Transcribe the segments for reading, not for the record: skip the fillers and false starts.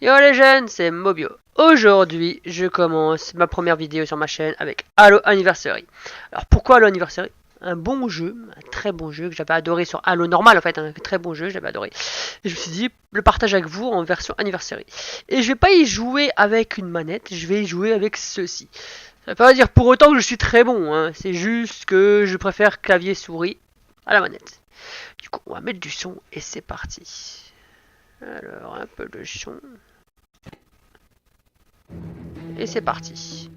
Yo les jeunes, c'est Mobio. Aujourd'hui, je commence ma première vidéo sur ma chaîne avec Halo Anniversary. Alors pourquoi Halo Anniversary? Un bon jeu, un très bon jeu que j'avais adoré sur Halo normal en fait, un très bon jeu, j'avais adoré. Et je me suis dit, le partage avec vous en version Anniversary. Et je vais pas y jouer avec une manette, je vais y jouer avec ceci. Ça veut pas dire pour autant que je suis très bon, hein. C'est juste que je préfère clavier souris à la manette. Du coup, on va mettre du son et c'est parti. Alors, un peu de son. Et c'est parti.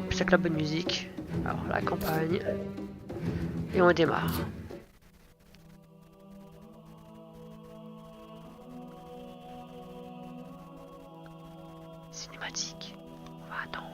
Plus avec la bonne musique. Alors, la campagne. Et on démarre. Cinématique. On va attendre.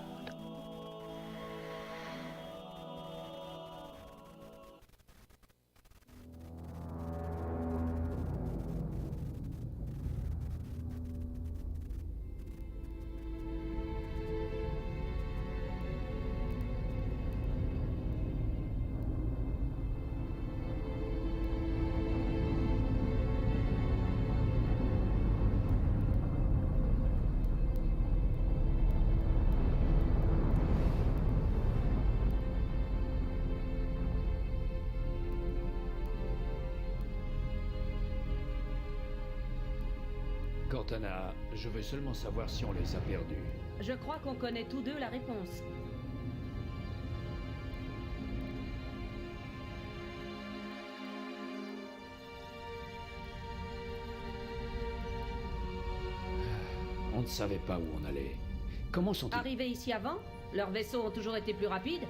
Cortana, je veux seulement savoir si on les a perdus. Je crois qu'on connaît tous deux la réponse. On ne savait pas où on allait. Comment sont-ils? Arrivés ici avant, leurs vaisseaux ont toujours été plus rapides.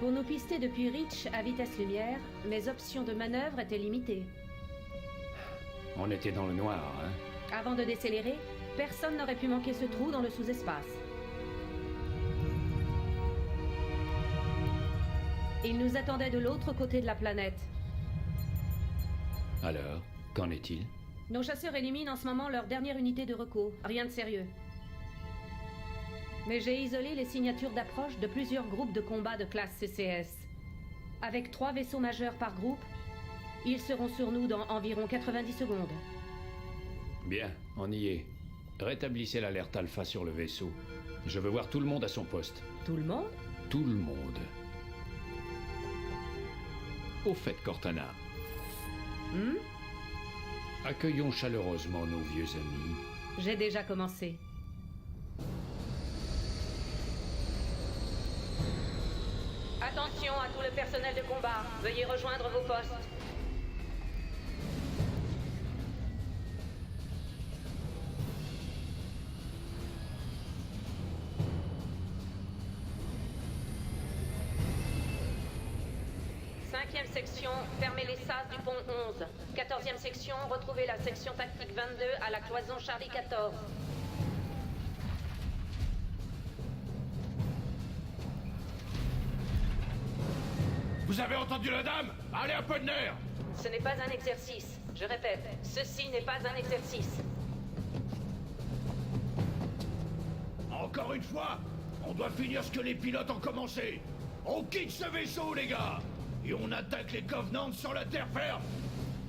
Pour nous pister depuis Reach à vitesse lumière, mes options de manœuvre étaient limitées. On était dans le noir, hein? Avant de décélérer, personne n'aurait pu manquer ce trou dans le sous-espace. Ils nous attendaient de l'autre côté de la planète. Alors, qu'en est-il? Nos chasseurs éliminent en ce moment leur dernière unité de recours. Rien de sérieux. Mais j'ai isolé les signatures d'approche de plusieurs groupes de combat de classe CCS. Avec 3 vaisseaux majeurs par groupe, ils seront sur nous dans environ 90 secondes. Bien, on y est. Rétablissez l'alerte alpha sur le vaisseau. Je veux voir tout le monde à son poste. Tout le monde? Tout le monde. Au fait, Cortana, accueillons chaleureusement nos vieux amis. J'ai déjà commencé. Attention à tout le personnel de combat. Veuillez rejoindre vos postes. Cinquième section, fermez les sas du pont 11. 14e section, retrouvez la section tactique 22 à la cloison Charlie 14. Vous avez entendu la dame? Allez, un peu de nerf! Ce n'est pas un exercice. Je répète, ceci n'est pas un exercice. Encore une fois, on doit finir ce que les pilotes ont commencé. On quitte ce vaisseau, les gars! Et on attaque les Covenants sur la terre ferme!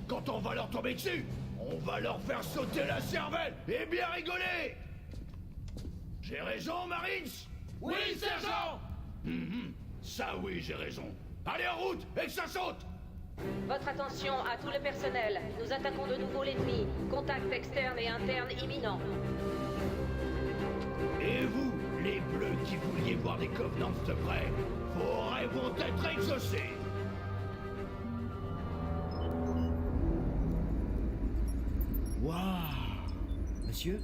Quand on va leur tomber dessus, on va leur faire sauter la cervelle et bien rigoler! J'ai raison, Marines? Oui, sergent! Ça oui, j'ai raison. Allez, en route, et que ça saute! Votre attention à tout le personnel. Nous attaquons de nouveau l'ennemi. Contact externe et interne imminent. Et vous, les bleus qui vouliez voir des Covenants de près, vos rêves vont être exaucés! Waouh! Monsieur?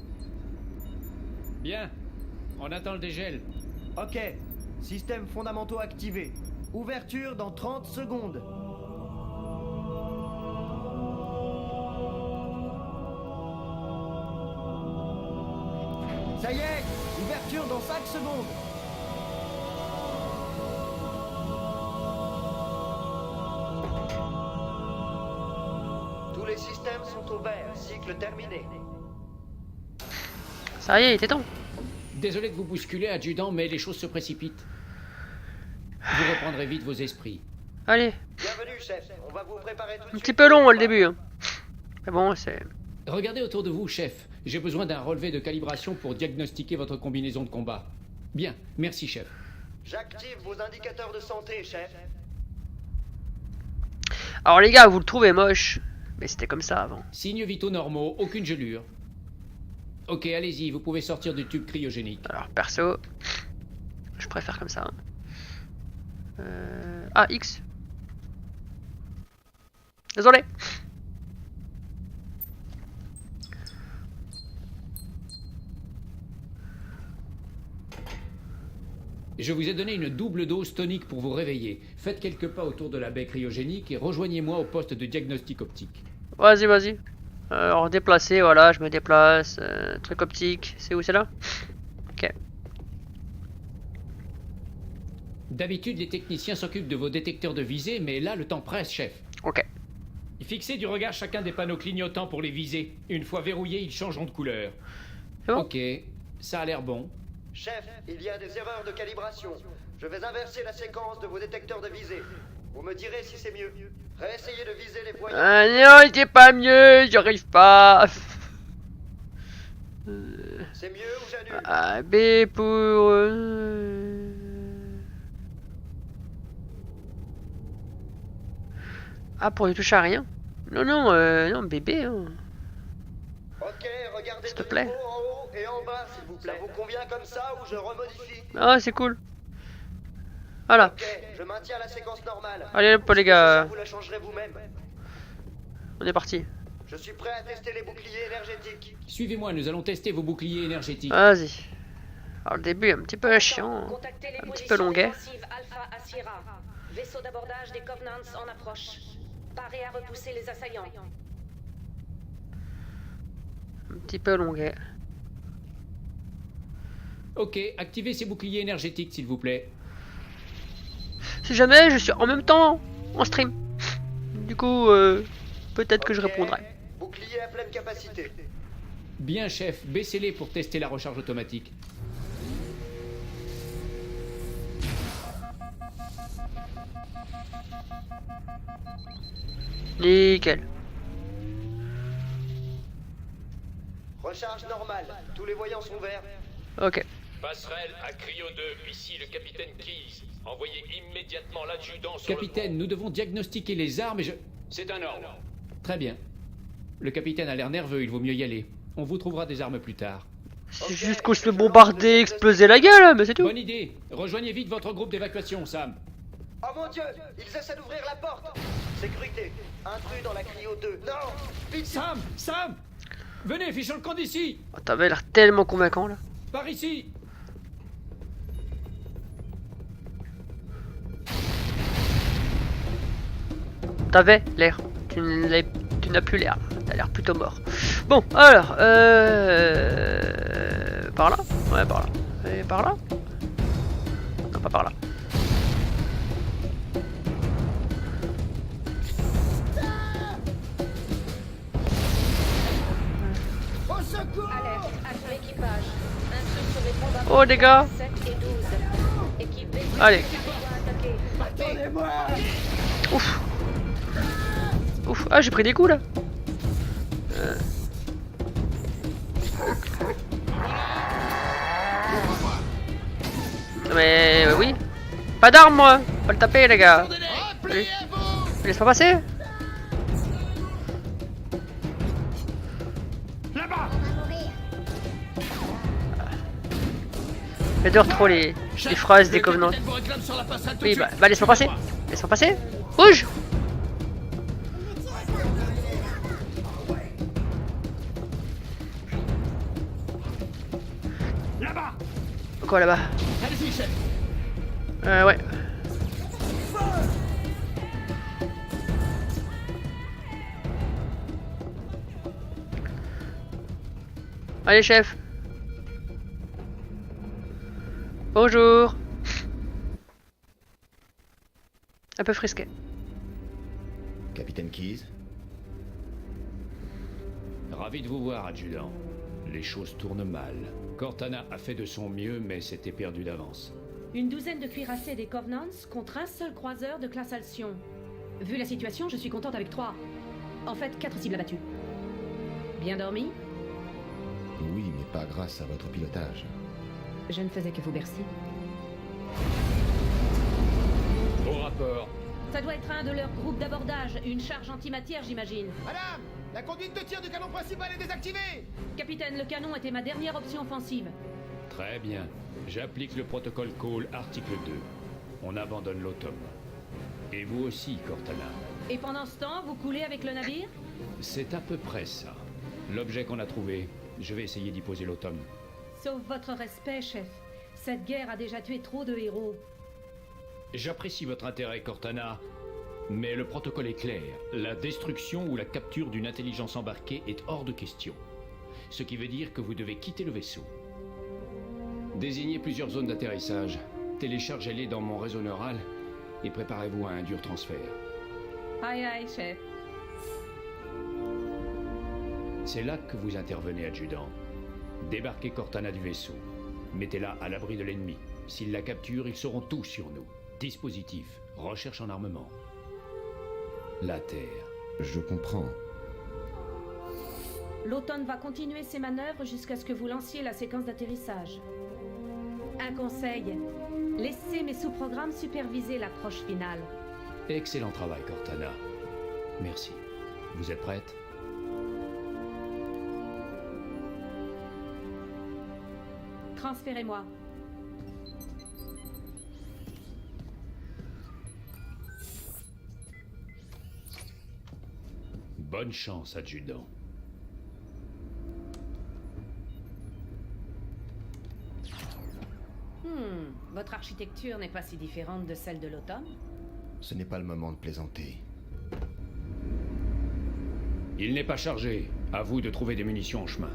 Bien, on attend le dégel. Ok. Systèmes fondamentaux activés. Ouverture dans 30 secondes. Ça y est! Ouverture dans 5 secondes. Tous les systèmes sont au vert. Cycle terminé. Ça y est, il était temps. Désolé de vous bousculer, adjudant, mais les choses se précipitent. Vous reprendrez vite vos esprits. Allez, Bienvenue, chef. On va vous préparer tout de un suite. petit peu long le début. Hein. Mais bon, c'est... Regardez autour de vous, chef. J'ai besoin d'un relevé de calibration pour diagnostiquer votre combinaison de combat. Bien, merci chef. J'active vos indicateurs de santé, chef. Alors les gars, vous le trouvez moche, mais c'était comme ça avant. Signes vitaux normaux, aucune gelure. Ok, allez-y, vous pouvez sortir du tube cryogénique. Alors perso, je préfère comme ça. Ah, X. Désolé. Je vous ai donné une double dose tonique pour vous réveiller. Faites quelques pas autour de la baie cryogénique et rejoignez-moi au poste de diagnostic optique. Vas-y, vas-y. Alors déplacer, voilà, je me déplace. Truc optique, c'est où c'est là? Ok. D'habitude, les techniciens s'occupent de vos détecteurs de visée, mais là, le temps presse, chef. Ok. Fixez du regard chacun des panneaux clignotants pour les viser. Une fois verrouillés, ils changeront de couleur. C'est bon? Ok, ça a l'air bon. Chef, il y a des erreurs de calibration. Je vais inverser la séquence de vos détecteurs de visée. Vous me direz si c'est mieux. Réessayez de viser les voyants. Ah non, c'est pas mieux, j'y arrive pas. C'est mieux ou j'annule? Ah, B pour... Ah, pour ne toucher à rien? Non, non, non, bébé. Hein. Ok, regardez S'il te de plaît. nouveau en haut et en bas, s'il vous plaît. Ça vous convient comme ça ou je remodifie? Ah, c'est cool. Voilà. Ok, je maintiens la séquence normale. Allez hop les Si gars, nécessaire, vous la changerez vous-même. on est parti. Je suis prêt à tester les boucliers énergétiques. Suivez-moi, nous allons tester vos boucliers énergétiques. Vas-y. Alors le début est un petit peu chiant. Contactez les Un petit positions peu longuet. défensives Alpha à Sierra. Vaisseau d'abordage des Covenants en approche. Paré à repousser les assaillants. Un petit peu longuet. Ok, activez ces boucliers énergétiques, s'il vous plaît. Si jamais je suis en même temps en stream. Du coup, peut-être que je Ok, répondrai. Bouclier à pleine capacité. Bien, chef, baissez-les pour tester la recharge automatique. Nickel. Recharge normale. Tous les voyants sont verts. Ok. Passerelle à Cryo 2, ici le capitaine Keyes. Envoyez immédiatement l'adjudant sur Capitaine, nous devons diagnostiquer les armes et je... C'est un ordre. Très bien. Le capitaine a l'air nerveux, il vaut mieux y aller. On vous trouvera des armes plus tard. C'est juste qu'on se fait bombarder, exploser la gueule, mais c'est tout. Bonne idée. Rejoignez vite votre groupe d'évacuation, Sam. Oh mon dieu, ils essaient d'ouvrir la porte. Sécurité, intrus dans la Cryo 2. Non, vite. Sam, Sam, venez, fichons le camp d'ici. Oh, t'avais l'air tellement convaincant là. Par ici. T'avais l'air. Tu n'as plus l'air. T'as l'air plutôt mort. Bon, alors, par là? Ouais, par là. Et par là? Non, pas par là. Alerte à tout l'équipage. Intrus sur les combats. Oh les gars. 7 et 12. Équipe B. Allez. Attaquer. Ouf. Ouf. Ah, j'ai pris des coups là. Mais oui. Pas d'armes moi. Pas le taper les gars. Allez. Laisse-moi passer. J'adore trop les phrases des Covenants. Oui, bah laisse-moi passer. Laisse-moi passer. Bouge. Là-bas. Quoi là-bas? Allez-y, chef. Ouais. Allez chef. Bonjour. Un peu frisqué. Capitaine Keyes, Ravi de vous voir, adjudant. Les choses tournent mal. Cortana a fait de son mieux, mais c'était perdu d'avance. Une douzaine de cuirassés des Covenants contre un seul croiseur de classe Alcyon. Vu la situation, je suis contente avec 3. En fait, 4 cibles abattues. Bien dormi? Oui, mais pas grâce à votre pilotage. Je ne faisais que vous bercer. Au rapport. Ça doit être un de leurs groupes d'abordage, une charge antimatière, j'imagine. Madame, la conduite de tir du canon principal est désactivée. Capitaine, le canon était ma dernière option offensive. Très bien. J'applique le protocole Call, article 2. On abandonne l'Automne. Et vous aussi, Cortana. Et pendant ce temps, vous coulez avec le navire? C'est à peu près ça. L'objet qu'on a trouvé, je vais essayer d'y poser l'Automne. Sauf votre respect, chef. Cette guerre a déjà tué trop de héros. J'apprécie votre intérêt, Cortana, mais le protocole est clair. La destruction ou la capture d'une intelligence embarquée est hors de question. Ce qui veut dire que vous devez quitter le vaisseau. Désignez plusieurs zones d'atterrissage. Téléchargez-les dans mon réseau neural et préparez-vous à un dur transfert. Aïe aïe, chef. C'est là que vous intervenez, adjudant. Débarquez Cortana du vaisseau. Mettez-la à l'abri de l'ennemi. S'ils la capturent, ils sauront tout sur nous. Dispositif, recherche en armement. La Terre. Je comprends. L'Automne va continuer ses manœuvres jusqu'à ce que vous lanciez la séquence d'atterrissage. Un conseil. Laissez mes sous-programmes superviser l'approche finale. Excellent travail, Cortana. Merci. Vous êtes prête? Transférez-moi. Bonne chance, adjudant. Votre architecture n'est pas si différente de celle de l'Automne. Ce n'est pas le moment de plaisanter. Il n'est pas chargé. À vous de trouver des munitions en chemin.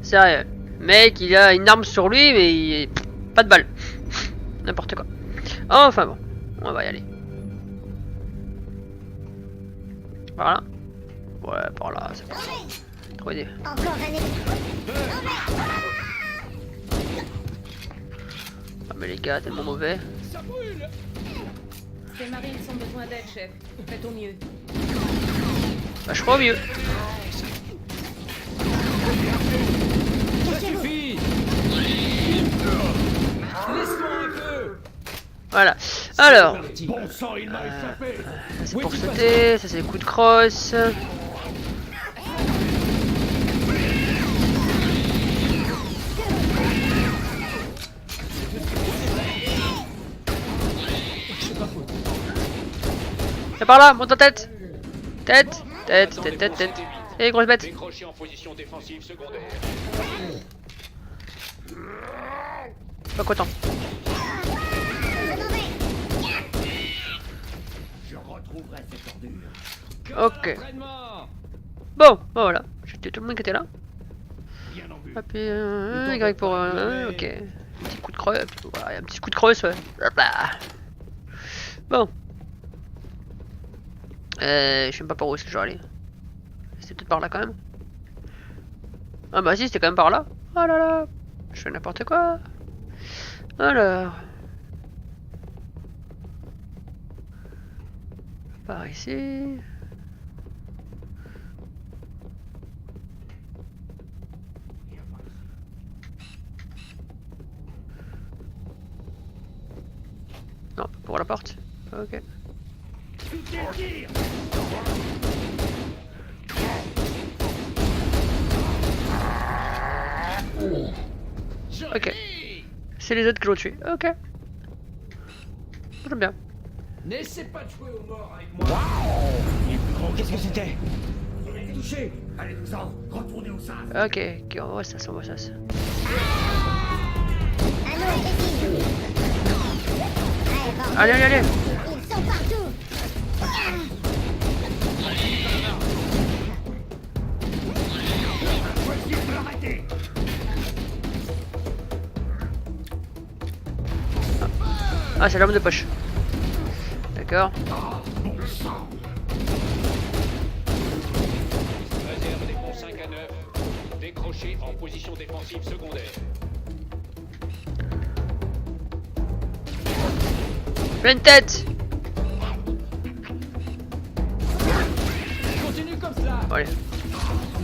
Sérieux. Mec, il a une arme sur lui, mais pas de balle. N'importe quoi. Enfin bon, on va y aller. Voilà. Ouais, par là, c'est parti. Trop idée. Encore un ennemi. Ah, mais les gars, tellement mauvais. Ces marines ont besoin d'aide, chef. Faites au mieux. Bah, je crois au mieux. Ça suffit. Laisse-moi un peu. Voilà. Alors, Bon sang, il m'a échappé. ça c'est pour sauter, ça c'est les coups de crosse. C'est par là, monte en tête. Tête, tête, tête, tête, tête. Et grosse bête. Décrochez en position défensive secondaire. Pas content. Je retrouverai cette ordure. Ok. Entraînement. Bon, voilà. J'étais tout le monde qui était là. Bien en vue. Hop, Y pour ok. Petit coup de creuse. Voilà, un petit coup de creuse, ouais. Hop là. Bon. Je sais même pas par où est-ce que je vais aller. C'était peut-être par là quand même. Ah bah si, c'était quand même par là. Oh là là. Je fais n'importe quoi. Alors. Par ici. Non, pour la porte. Ok. Ok. C'est les autres qui l'ont tué. Ok. J'aime bien. N'essaie pas de jouer aux morts avec moi. Qu'est-ce que c'était? Touché. Allez, tout ça, retournez au sein. Ok, ok, on voit ça, on voit ça. Un autre ici. Allez, allez, allez. Ils sont partout. Voici de l'arrêter. Ah, c'est l'arme de poche. D'accord. Réserve des ponts 5 à 9. Décrochez en position défensive secondaire. Pleine tête. Continue comme cela. Allez.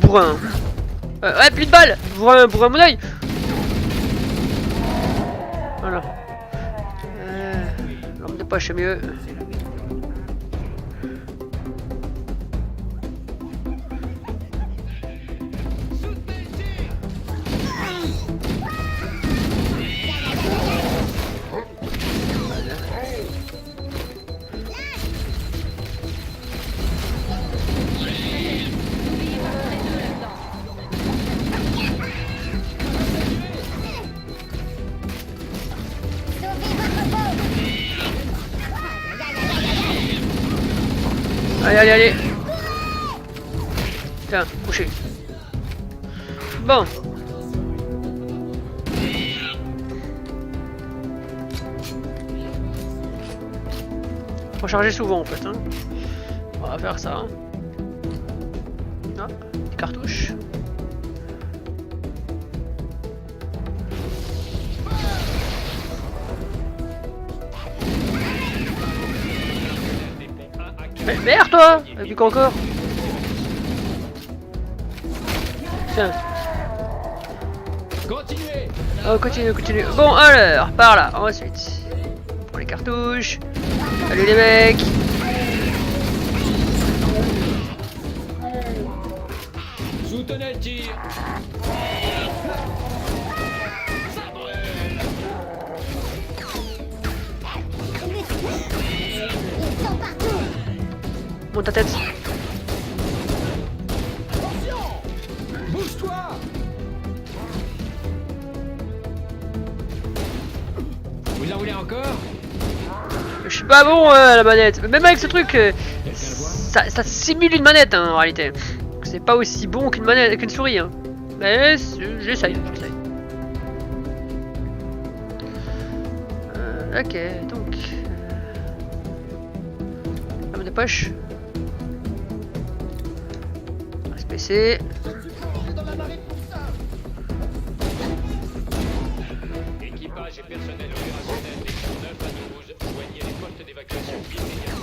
Bourrin. Ouais, plus de balles. Pour mon oeil. Voilà. Lampe de poche, c'est mieux. Allez, allez, allez. Tiens, couché. Bon. Faut charger souvent en fait. Hein. On va faire ça. Hein. Ah, des cartouches. Mais merde toi! Et puis qu'encore? Tiens. Continuez. Oh, continue, continue. Bon, alors, par là, ensuite. On prend les cartouches. Salut les mecs! Soutenez le tir. Ils sont partout. Monte ta tête. Bouge-toi. Vous en voulez encore? Je suis pas bon à la manette. Même avec ce truc, ça simule une manette hein, en réalité. C'est pas aussi bon qu'une manette, qu'une souris. Hein. Mais j'essaye. Ok, donc. Lame de poche. SPC. Équipage et personnel opérationnel des champs 9 à 12, joignez les postes d'évacuation immédiatement.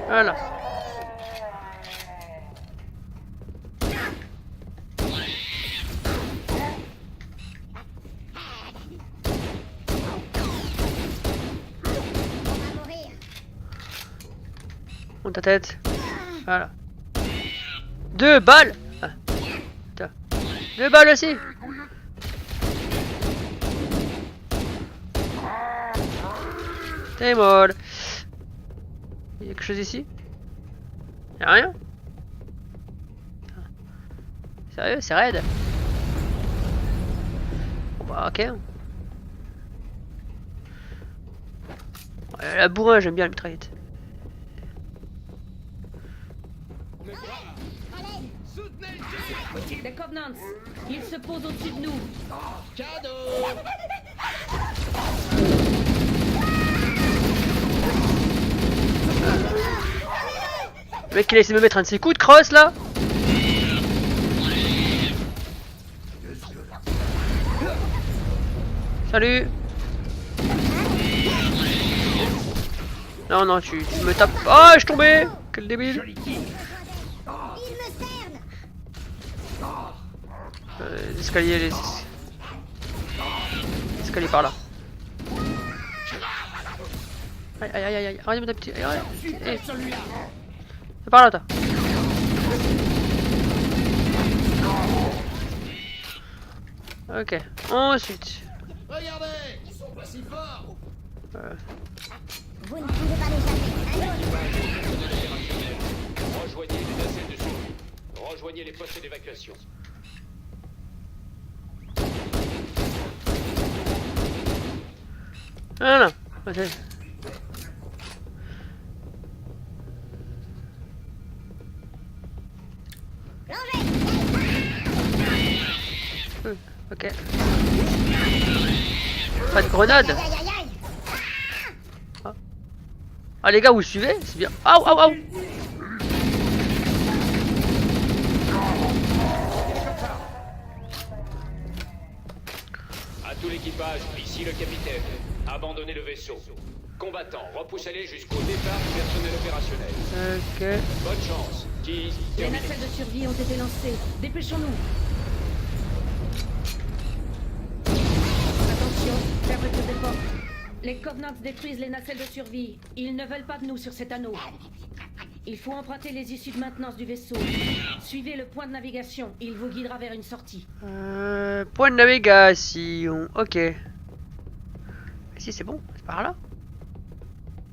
Voilà. Monte ta tête. Voilà. 2 balles. Ah. Tiens. 2 balles aussi. T'es molle. Il y a quelque chose ici? Y'a rien? Sérieux? C'est raide? Bon bah ok. Ouais, la bourrin, j'aime bien la mitraillette. Les Covenants, ils se posent au-dessus de nous. Le mec il a essayé de me mettre un de ses coups de crosse là. Salut. Non non tu me tapes. Oh je suis tombé. Quel débile. L'escalier l'escalier par là. Aïe aïe aïe aïe. Arrête de petit. Hey. C'est par là toi. Ok. Ensuite. Regardez, ils sont pas si forts. Vous ne pouvez pas les jamais. Rejoignez les nacelles de secours. Rejoignez les postes d'évacuation. Voilà. Ok. Ok. Pas de grenade. Ah les gars vous suivez? C'est bien. Aouh aouh aouh. À tout l'équipage, ici le capitaine. Abandonnez le vaisseau. combattants. Repoussez-les jusqu'au départ du personnel opérationnel. Ok. Bonne chance. Tease, Les terminé. nacelles de survie ont été lancées. Dépêchons-nous. Attention, fermeture des portes. Les Covenants détruisent les nacelles de survie. Ils ne veulent pas de nous sur cet anneau. Il faut emprunter les issues de maintenance du vaisseau. Suivez le point de navigation. Il vous guidera vers une sortie. Point de navigation. Ok. Si c'est bon, c'est par là.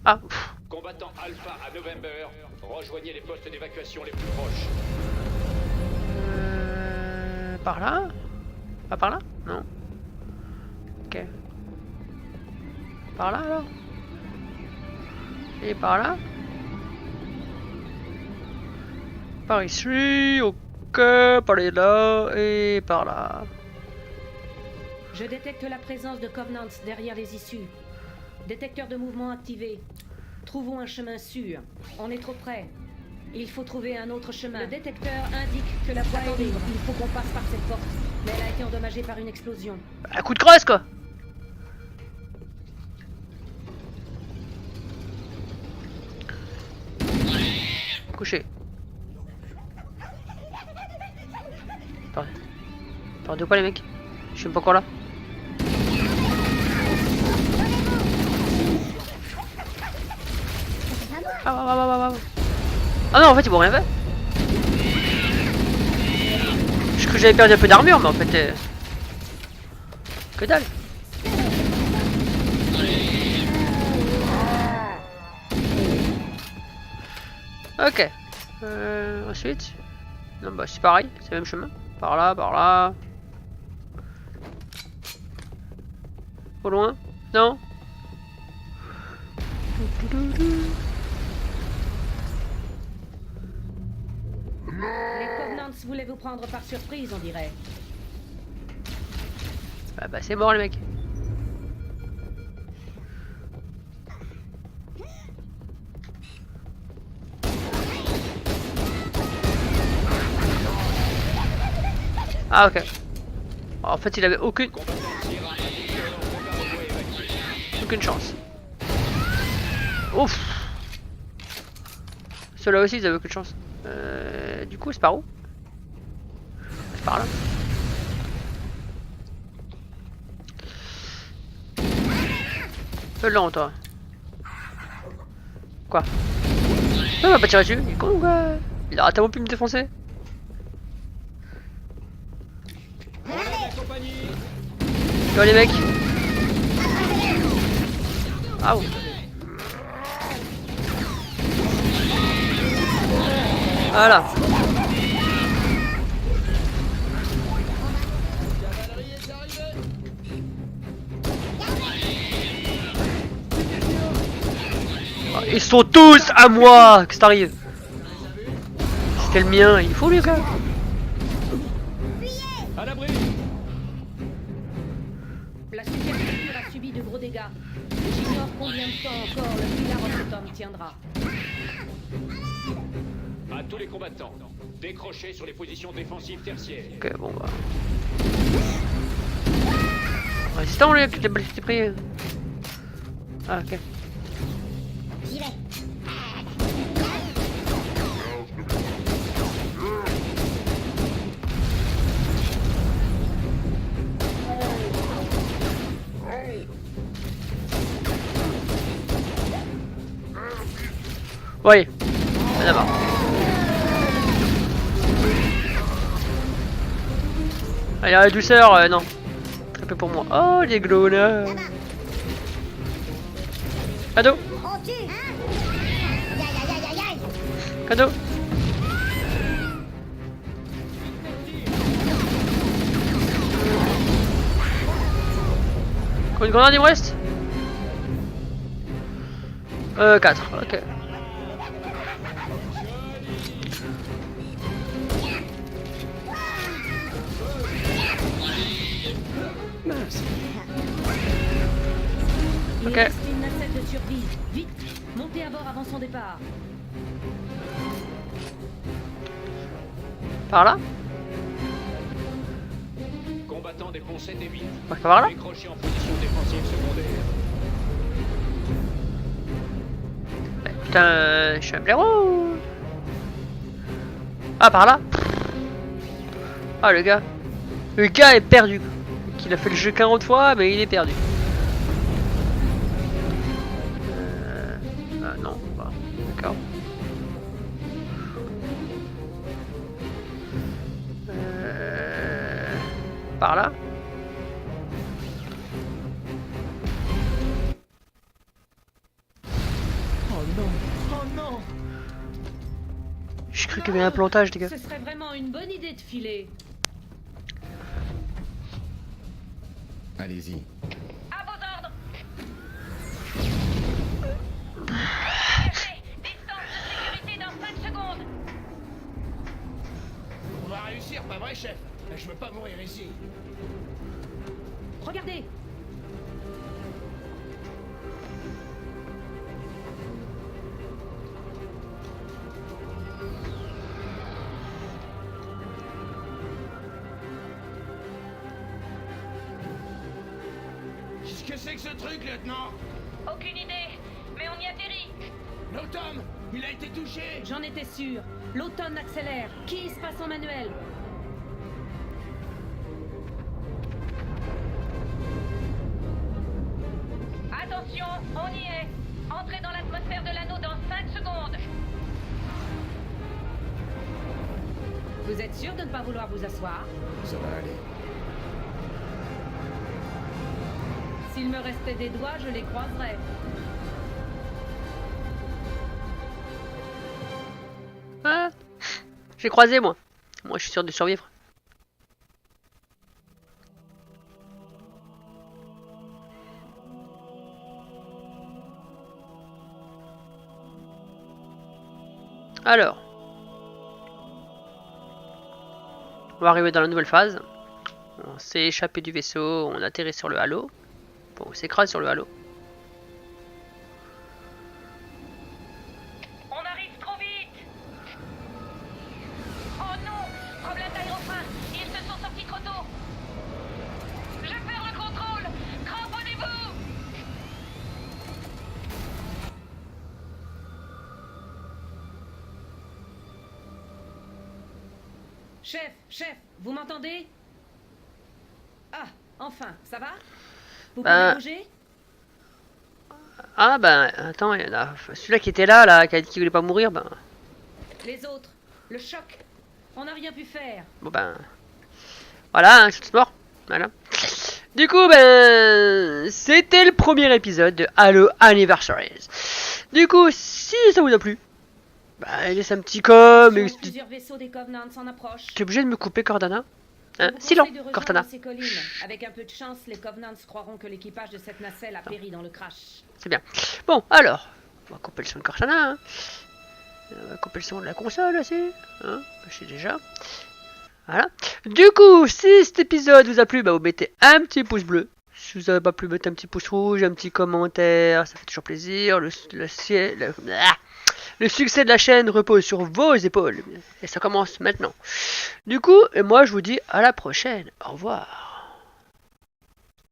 Ah. Pff. Combattant Alpha à November, rejoignez les postes d'évacuation les plus proches. Par là? Pas par là? Non. Ok. Par là alors? Et par là? Par ici, ok, par là et par là. Je détecte la présence de Covenants derrière les issues. Détecteur de mouvement activé. Trouvons un chemin sûr. On est trop près. Il faut trouver un autre chemin. Le détecteur indique que la voie est libre. Il faut qu'on passe par cette porte. Mais elle a été endommagée par une explosion. Un coup de crosse quoi! Couché. Attendez. Attendez quoi les mecs? Je suis même pas encore là. Ah non en fait ils m'ont rien fait. Je crois que j'avais perdu un peu d'armure mais en fait que dalle. Ok. Ensuite. Non bah c'est pareil, c'est le même chemin. Par là, par là. Au loin? Non? Les Covenants voulaient vous prendre par surprise, on dirait. Bah c'est mort les mecs. Ah ok. En fait il avait aucune chance. Ouf. Ceux-là aussi ils avaient aucune chance. Du coup c'est par où? C'est par là. Fais lent toi. Quoi? Il m'a pas tiré dessus, il est con ou quoi? Il a tellement pu me défoncer. Tu vois les mecs? Ah oh. Voilà. Ils sont tous à moi! Qu'est-ce qui t'arrive? C'était le mien, il faut les gars. À l'abri. La superstructure a subi de gros dégâts. J'ignore combien de temps encore le pilar Rototom tiendra. À tous les combattants, décrochez sur les positions défensives tertiaires. Ok, bon bah. Résistant, les petites balles qui pris. Ah, ok. J'y vais. Oui. D'abord. Allez, la douceur, non. Très peu pour moi. Oh, les glowers. Cadeau. On tue, hein? Aïe, aïe, aïe, aïe, aïe. Cadeau. Encore une grenade, il me reste 4, ok. Il Ok. reste une nacelle de survie. Vite, montez à bord avant son départ. Par là? Combattants des ponts 7 et 8. Ouais, par là? Décrochez en position défensive secondaire. Putain, je suis un blaireau. Ah, par là. Ah, le gars. Le gars est perdu. Il a fait le jeu 40 fois, mais il est perdu. Ah non, bah, d'accord. Par là. Oh non. Oh non. J'ai cru qu'il y avait un plantage, les gars. Ce serait vraiment une bonne idée de filer. Allez-y. À vos ordres. Distance de sécurité dans 5 secondes. On va réussir, pas vrai, chef? Je veux pas mourir ici. Regardez. Qu'est-ce que c'est que ce truc, lieutenant? Aucune idée, mais on y atterrit. L'automne, il a été touché. J'en étais sûr. L'automne accélère. Qui se passe en manuel? Attention, on y est. Entrez dans l'atmosphère de l'anneau dans 5 secondes. Vous êtes sûr de ne pas vouloir vous asseoir? Ça va aller. S'il me restait des doigts, je les croiserais. Ah, j'ai croisé, moi. Moi, je suis sûr de survivre. Alors. On va arriver dans la nouvelle phase. On s'est échappé du vaisseau, on atterrit sur le halo. Bon, on s'écrase sur le halo. On arrive trop vite. Oh non, problème d'aérofrein. Ils se sont sortis trop tôt. Je perds le contrôle. Cramponnez-vous. Chef, vous m'entendez? Ah, enfin, ça va? Vous pouvez bouger? Ah ben, attends, il y en a... Celui-là qui était là, qui a dit qu'il voulait pas mourir, ben... Les autres, le choc. On n'a rien pu faire. Bon ben... Voilà, ils sont tous morts. Voilà. Du coup, ben... C'était le premier épisode de Halo Anniversaries. Du coup, si ça vous a plu, ben, laissez un petit com... Plusieurs vaisseaux des Covenants s'en approchent. T'es obligé de me couper, Cordana? Je Hein? vous Silence, conseille de rejoindre Cortana. ces collines. Avec un peu de chance, les Covenants croiront que l'équipage de cette nacelle a péri dans le crash. C'est bien. Bon, alors, on va couper le son de Cortana. Hein. On va couper le son de la console aussi. Hein, je sais déjà. Voilà. Du coup, si cet épisode vous a plu, bah, vous mettez un petit pouce bleu. Si vous n'avez pas plu, mettez un petit pouce rouge, un petit commentaire. Ça fait toujours plaisir. Le succès de la chaîne repose sur vos épaules. Et ça commence maintenant. Du coup, moi je vous dis à la prochaine. Au revoir.